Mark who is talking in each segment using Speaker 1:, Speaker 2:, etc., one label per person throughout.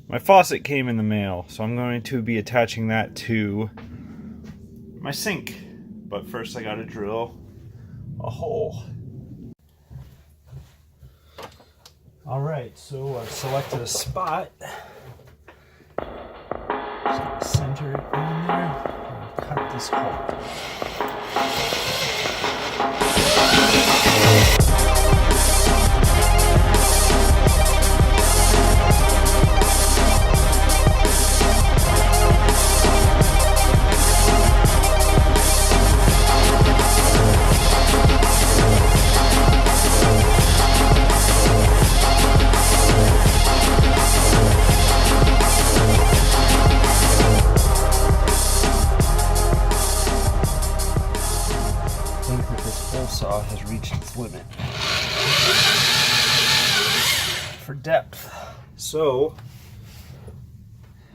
Speaker 1: My faucet came in the mail, so I'm going to be attaching that to my sink. But first I gotta drill a hole. Alright, so I've selected a spot. Just gonna center it in there and cut this hole. Saw has reached its limit for depth, so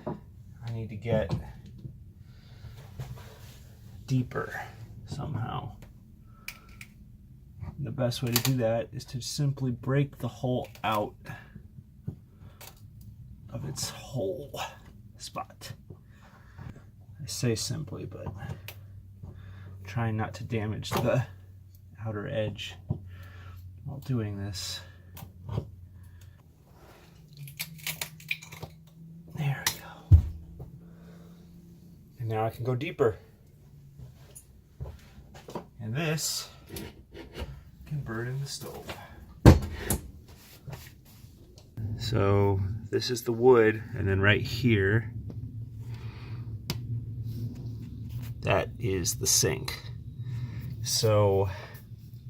Speaker 1: I need to get deeper somehow. And the best way to do that is to simply break the hole out of its hole spot. I say simply, but trying not to damage the outer edge while doing this. There we go. And now I can go deeper. And this can burn in the stove. So this is the wood, and then right here, that is the sink. So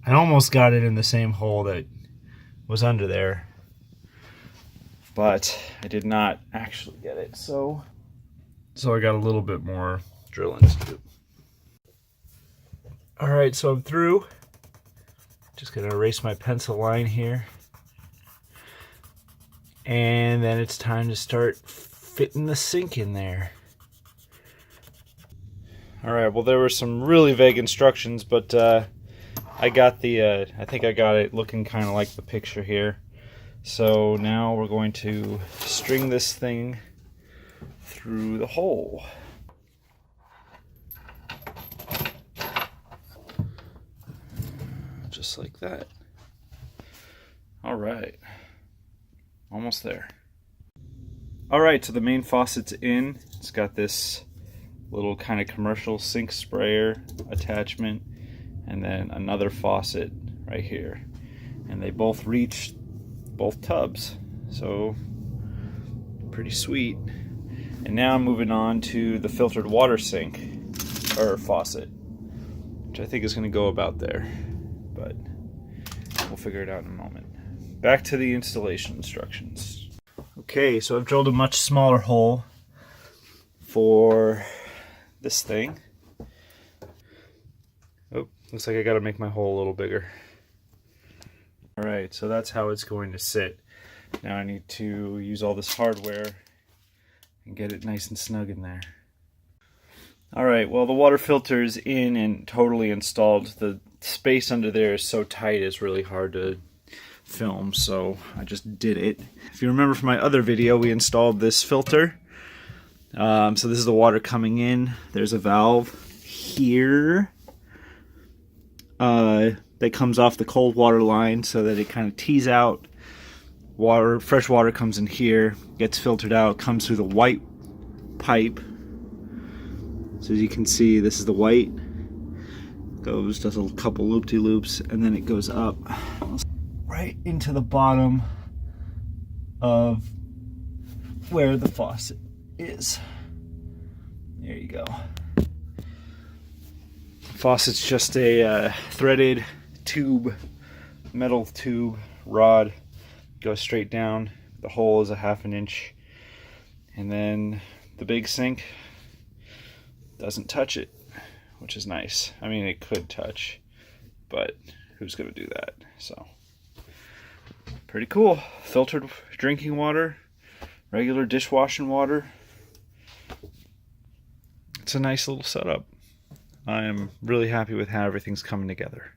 Speaker 1: I almost got it in the same hole that was under there, but I did not actually get it. So I got a little bit more drilling to do. All right, so I'm through. Just gonna erase my pencil line here. And then it's time to start fitting the sink in there. All right, well, there were some really vague instructions, but I got the, I think I got it looking kind of like the picture here. So now we're going to string this thing through the hole. Just like that. All right, almost there. All right, so the main faucet's in. It's got this little kind of commercial sink sprayer attachment, and then another faucet right here, and they both reach both tubs, so pretty sweet. And now I'm moving on to the filtered water sink or faucet, which I think is going to go about there, but we'll figure it out in a moment. Back to the installation instructions. Okay, so I've drilled a much smaller hole for this thing. Oh, looks like I gotta make my hole a little bigger. Alright, so that's how it's going to sit. Now I need to use all this hardware and get it nice and snug in there. Alright, well, the water filter is in and totally installed. The space under there is so tight it's really hard to film, so I just did it. If you remember from my other video, we installed this filter. So this is the water coming in. There's a valve here that comes off the cold water line so that it kind of tees out. Water, fresh water comes in here, gets filtered out, comes through the white pipe. So as you can see, this is the white. Goes, does a couple loop-de-loops, and then it goes up right into the bottom of where the faucet is. There you go. Faucet's just a threaded tube, metal tube rod, goes straight down. The hole is a 1/2 inch, and then the big sink doesn't touch it, which is nice. I mean, it could touch, but who's gonna do that? So pretty cool. Filtered drinking water, regular dishwashing water. It's a nice little setup. I am really happy with how everything's coming together.